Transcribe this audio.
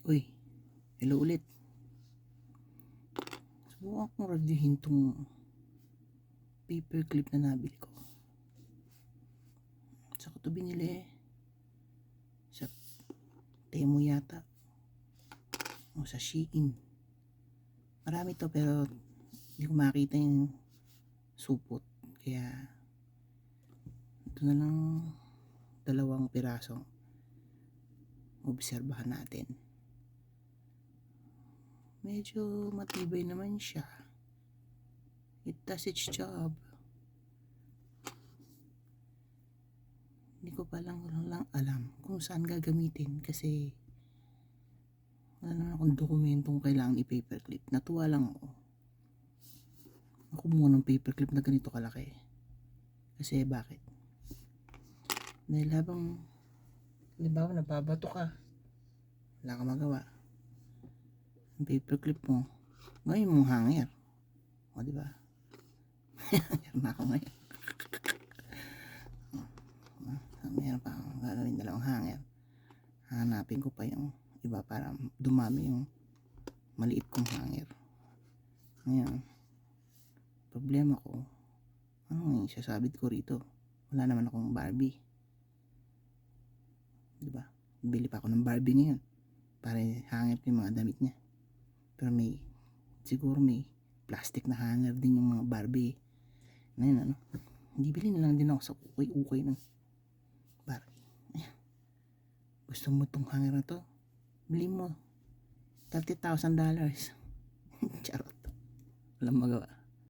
Uy, hello ulit. Subukan kong reviewin tong paper clip na nabili ko. Sa ko to binili? Sa Temu yata. O sa Shein. Marami to pero hindi ko makita yung supot. Kaya ito na lang 2 piraso. Obserbahan natin. Medyo matibay naman siya. It does its job. Hindi ko pa lang alam kung saan gagamitin kasi wala naman akong dokumentong kailangan i-paperclip. Natuwa lang ako. Ako muna ng paperclip na ganito kalaki. Kasi bakit? Dahil habang halimbawa nababato ka, wala ka magawa. Ang paperclip mo, ngayon mong hanger. O diba? Hanger na ako ngayon. Meron pa akong gagawin 2 hanger. Hanapin ko pa yung iba para dumami yung maliit kong hanger. Ngayon, problema ko, ano yung sasabit ko rito? Wala naman akong Barbie. Diba? Bili pa ako ng Barbie ngayon para hanger ko yung mga damit niya. Pero siguro may plastic na hanger din yung mga Barbie. Ngayon ano, bibili na lang din ako sa ukay-ukay ng Barbie. Ayan. Gusto mo tong hanger na to? Bili mo. $30,000. Charot. Walang magawa.